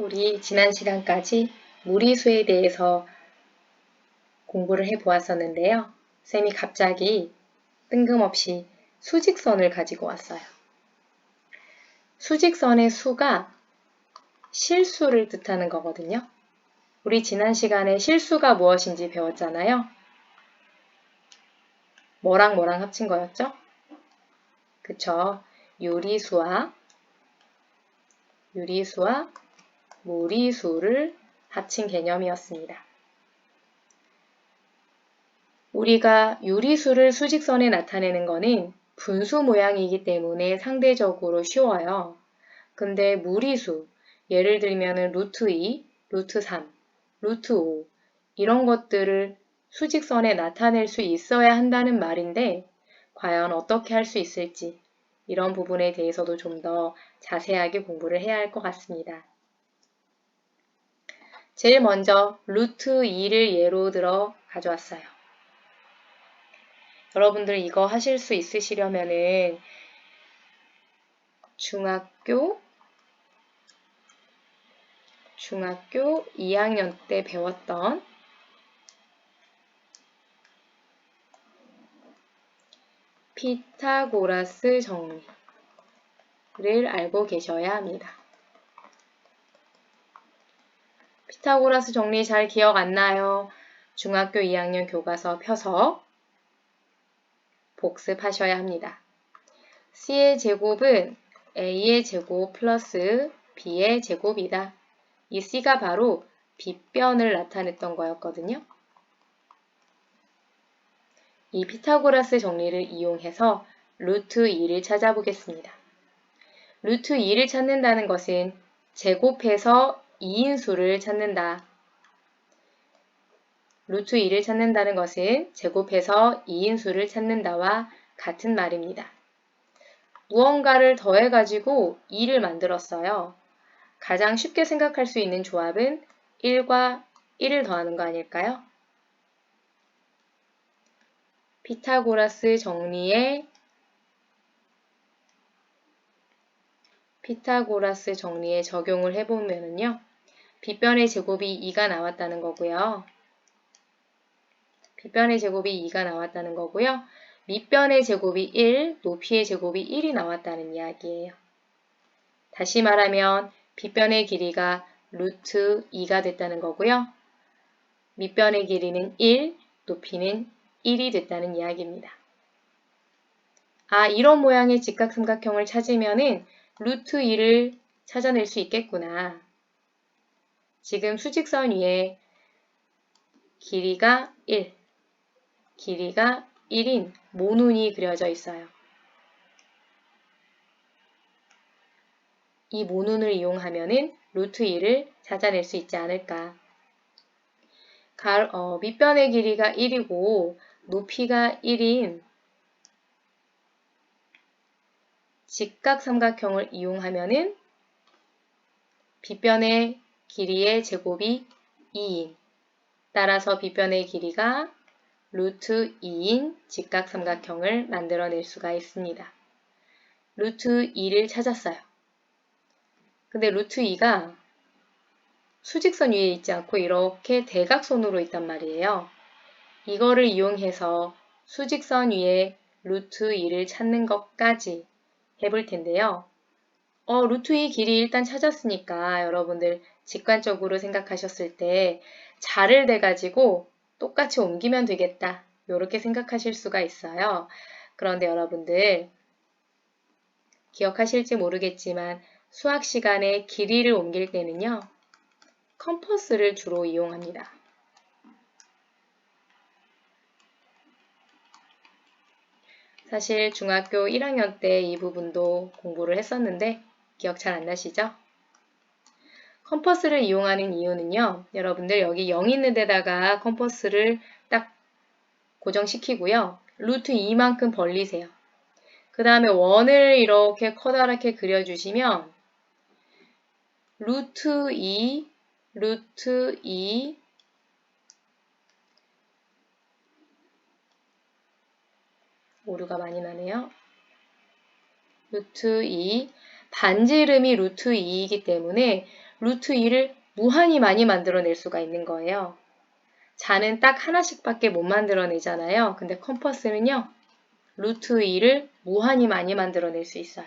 우리 지난 시간까지 무리수에 대해서 공부를 해보았었는데요. 쌤이 갑자기 뜬금없이 수직선을 가지고 왔어요. 수직선의 수가 실수를 뜻하는 거거든요. 우리 지난 시간에 실수가 무엇인지 배웠잖아요. 뭐랑 뭐랑 합친 거였죠? 그쵸? 유리수와 무리수를 합친 개념이었습니다. 우리가 유리수를 수직선에 나타내는 것은 분수 모양이기 때문에 상대적으로 쉬워요. 근데 무리수, 예를 들면 루트 2, 루트 3, 루트 5 이런 것들을 수직선에 나타낼 수 있어야 한다는 말인데 과연 어떻게 할 수 있을지 이런 부분에 대해서도 좀 더 자세하게 공부를 해야 할 것 같습니다. 제일 먼저 루트 2를 예로 들어 가져왔어요. 여러분들 이거 하실 수 있으시려면은 중학교 2학년 때 배웠던 피타고라스 정리를 알고 계셔야 합니다. 피타고라스 정리 잘 기억 안 나요? 중학교 2학년 교과서 펴서 복습하셔야 합니다. C의 제곱은 A의 제곱 플러스 B의 제곱이다. 이 C가 바로 빗변을 나타냈던 거였거든요. 이 피타고라스 정리를 이용해서 루트 2를 찾아보겠습니다. 루트 2를 찾는다는 것은 제곱해서 2인수를 찾는다. 루트 2를 찾는다는 것은 제곱해서 2인수를 찾는다와 같은 말입니다. 무언가를 더해가지고 2를 만들었어요. 가장 쉽게 생각할 수 있는 조합은 1과 1을 더하는 거 아닐까요? 피타고라스 정리에 적용을 해보면요. 빗변의 제곱이 2가 나왔다는 거고요. 밑변의 제곱이 1, 높이의 제곱이 1이 나왔다는 이야기예요. 다시 말하면 빗변의 길이가 루트 2가 됐다는 거고요. 밑변의 길이는 1, 높이는 1이 됐다는 이야기입니다. 이런 모양의 직각삼각형을 찾으면은 루트 2를 찾아낼 수 있겠구나. 지금 수직선 위에 길이가 1인 모눈이 그려져 있어요. 이 모눈을 이용하면은 루트 2를 찾아낼 수 있지 않을까. 밑변의 길이가 1이고 높이가 1인 직각삼각형을 이용하면은 빗변의 길이의 제곱이 2인 따라서 빗변의 길이가 루트 2인 직각삼각형을 만들어낼 수가 있습니다. 루트 2를 찾았어요. 근데 루트 2가 수직선 위에 있지 않고 이렇게 대각선으로 있단 말이에요. 이거를 이용해서 수직선 위에 루트 2를 찾는 것까지 해볼 텐데요. 루트 2 길이 일단 찾았으니까 여러분들 직관적으로 생각하셨을 때 자를 대가지고 똑같이 옮기면 되겠다. 이렇게 생각하실 수가 있어요. 그런데 여러분들 기억하실지 모르겠지만 수학 시간에 길이를 옮길 때는요. 컴퍼스를 주로 이용합니다. 사실 중학교 1학년 때 이 부분도 공부를 했었는데 기억 잘 안 나시죠? 컴퍼스를 이용하는 이유는요. 여러분들 여기 0 있는 데다가 컴퍼스를 딱 고정시키고요. 루트 2만큼 벌리세요. 그 다음에 원을 이렇게 커다랗게 그려주시면 루트 2 오류가 많이 나네요. 루트 2 반지름이 루트 2이기 때문에 루트 2를 무한히 많이 만들어낼 수가 있는 거예요. 자는 딱 하나씩밖에 못 만들어내잖아요. 근데 컴퍼스는요. 루트 2를 무한히 많이 만들어낼 수 있어요.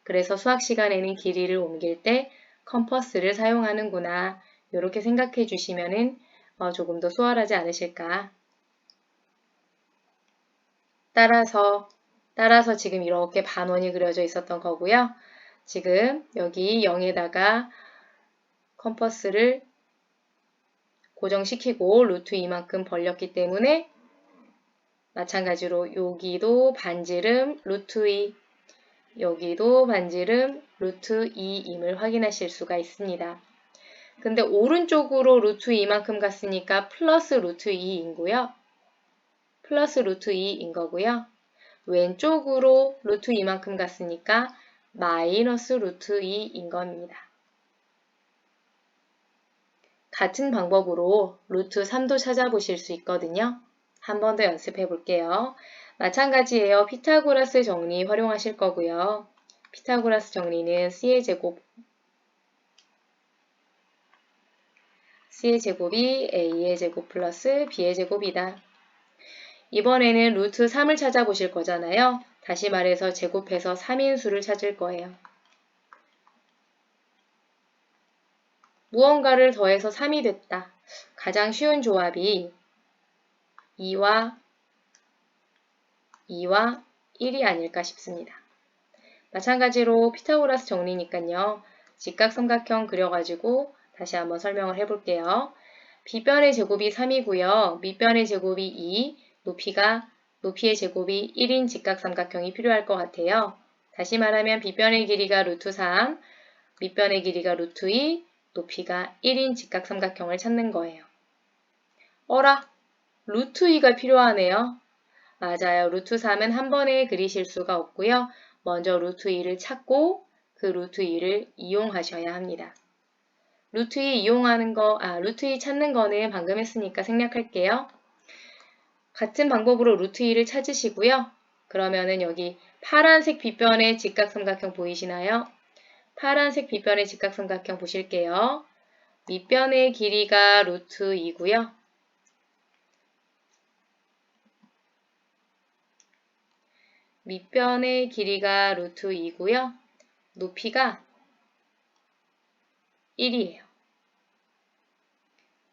그래서 수학 시간에는 길이를 옮길 때 컴퍼스를 사용하는구나. 이렇게 생각해 주시면 조금 더 수월하지 않으실까. 따라서 지금 이렇게 반원이 그려져 있었던 거고요. 지금 여기 0에다가 컴퍼스를 고정시키고 루트 2만큼 벌렸기 때문에 마찬가지로 여기도 반지름 루트 2, 여기도 반지름 루트 2임을 확인하실 수가 있습니다. 근데 오른쪽으로 루트 2만큼 갔으니까 플러스 루트 2인고요. 플러스 루트 2인 거고요. 왼쪽으로 루트 2만큼 갔으니까 마이너스 루트 2인 겁니다. 같은 방법으로 루트 3도 찾아보실 수 있거든요. 한 번 더 연습해 볼게요. 마찬가지예요. 피타고라스 정리 활용하실 거고요. 피타고라스 정리는 C의 제곱이 A의 제곱 플러스 B의 제곱이다. 이번에는 루트 3을 찾아보실 거잖아요. 다시 말해서 제곱해서 3인수를 찾을 거예요. 무언가를 더해서 3이 됐다. 가장 쉬운 조합이 2와 1이 아닐까 싶습니다. 마찬가지로 피타고라스 정리니까요. 직각삼각형 그려가지고 다시 한번 설명을 해볼게요. 빗변의 제곱이 3이고요. 밑변의 제곱이 2, 높이의 제곱이 1인 직각삼각형이 필요할 것 같아요. 다시 말하면 빗변의 길이가 루트 3, 밑변의 길이가 루트 2, 높이가 1인 직각삼각형을 찾는 거예요. 어라? 루트 2가 필요하네요. 맞아요. 루트 3은 한 번에 그리실 수가 없고요. 먼저 루트 2를 찾고 그 루트 2를 이용하셔야 합니다. 루트 2 루트 2 찾는 거는 방금 했으니까 생략할게요. 같은 방법으로 루트 2를 찾으시고요. 그러면은 여기 파란색 빗변의 직각삼각형 보이시나요? 파란색 빗변의 직각삼각형 보실게요. 밑변의 길이가 루트 2고요. 밑변의 길이가 루트 2고요. 높이가 1이에요.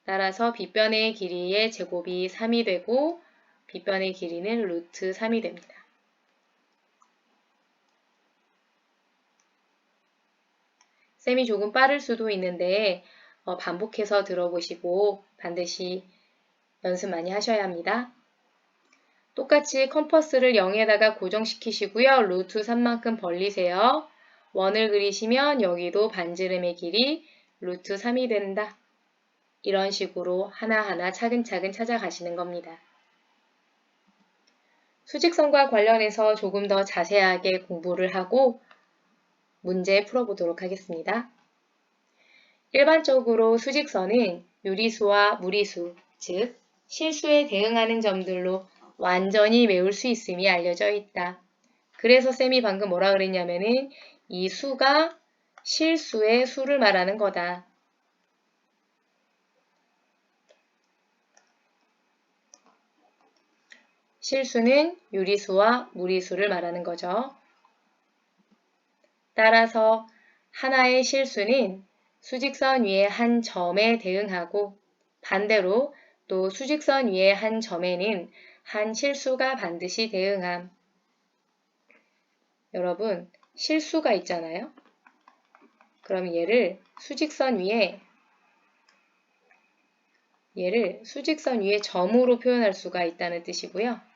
따라서 빗변의 길이의 제곱이 3이 되고 빗변의 길이는 루트 3이 됩니다. 쌤이 조금 빠를 수도 있는데 반복해서 들어보시고 반드시 연습 많이 하셔야 합니다. 똑같이 컴퍼스를 0에다가 고정시키시고요. 루트 3만큼 벌리세요. 원을 그리시면 여기도 반지름의 길이 루트 3이 된다. 이런 식으로 하나하나 차근차근 찾아가시는 겁니다. 수직선과 관련해서 조금 더 자세하게 공부를 하고 문제 풀어보도록 하겠습니다. 일반적으로 수직선은 유리수와 무리수, 즉 실수에 대응하는 점들로 완전히 메울 수 있음이 알려져 있다. 그래서 쌤이 방금 뭐라 그랬냐면은 이 수가 실수의 수를 말하는 거다. 실수는 유리수와 무리수를 말하는 거죠. 따라서 하나의 실수는 수직선 위의 한 점에 대응하고 반대로 또 수직선 위의 한 점에는 한 실수가 반드시 대응함. 여러분, 실수가 있잖아요. 그럼 얘를 수직선 위에 점으로 표현할 수가 있다는 뜻이고요.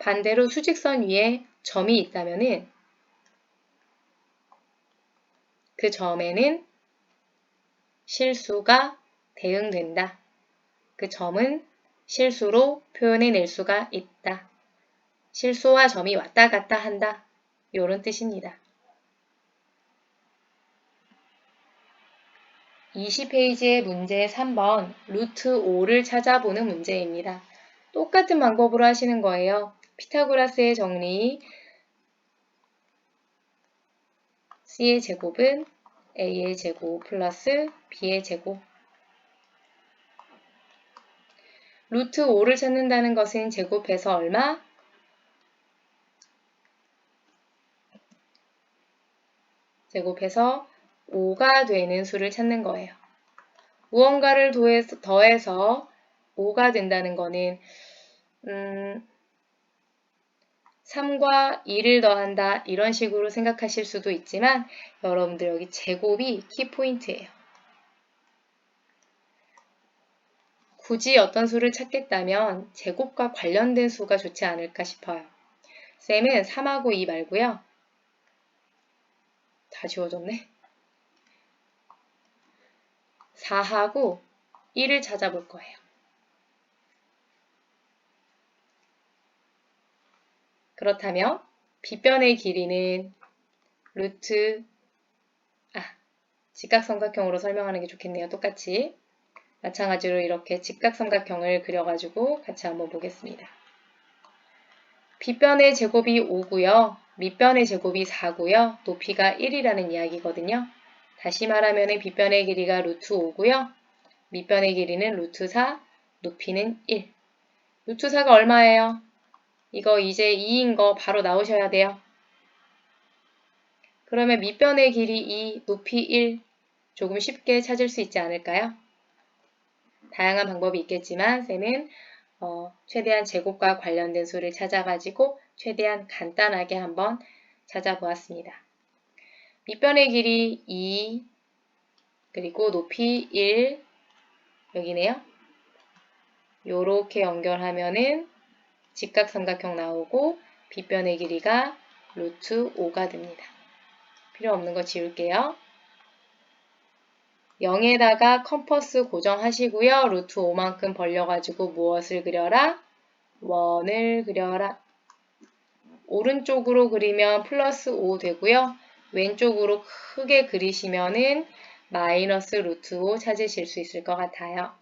반대로 수직선 위에 점이 있다면은 그 점에는 실수가 대응된다. 그 점은 실수로 표현해낼 수가 있다. 실수와 점이 왔다 갔다 한다. 이런 뜻입니다. 20페이지의 문제 3번 루트 5를 찾아보는 문제입니다. 똑같은 방법으로 하시는 거예요. 피타고라스의 정리, C의 제곱은 A의 제곱 플러스 B의 제곱. 루트 5를 찾는다는 것은 제곱해서 얼마? 제곱해서 5가 되는 수를 찾는 거예요. 무언가를 더해서 5가 된다는 거는 3과 2를 더한다 이런 식으로 생각하실 수도 있지만 여러분들 여기 제곱이 키포인트예요. 굳이 어떤 수를 찾겠다면 제곱과 관련된 수가 좋지 않을까 싶어요. 쌤은 3하고 2 말고요. 다 지워졌네. 4하고 1을 찾아볼 거예요. 그렇다면 빗변의 길이는 직각삼각형으로 설명하는 게 좋겠네요. 똑같이. 마찬가지로 이렇게 직각삼각형을 그려가지고 같이 한번 보겠습니다. 빗변의 제곱이 5고요. 밑변의 제곱이 4고요. 높이가 1이라는 이야기거든요. 다시 말하면 빗변의 길이가 루트 5고요. 밑변의 길이는 루트 4, 높이는 1. 루트 4가 얼마예요? 이거 이제 2인 거 바로 나오셔야 돼요. 그러면 밑변의 길이 2, 높이 1. 조금 쉽게 찾을 수 있지 않을까요? 다양한 방법이 있겠지만 쌤은 최대한 제곱과 관련된 수를 찾아가지고 최대한 간단하게 한번 찾아보았습니다. 밑변의 길이 2 그리고 높이 1 여기네요. 요렇게 연결하면은 직각삼각형 나오고 빗변의 길이가 루트 5가 됩니다. 필요 없는 거 지울게요. 0에다가 컴퍼스 고정하시고요. 루트 5만큼 벌려가지고 무엇을 그려라? 원을 그려라. 오른쪽으로 그리면 플러스 5 되고요. 왼쪽으로 크게 그리시면은 마이너스 루트 5 찾으실 수 있을 것 같아요.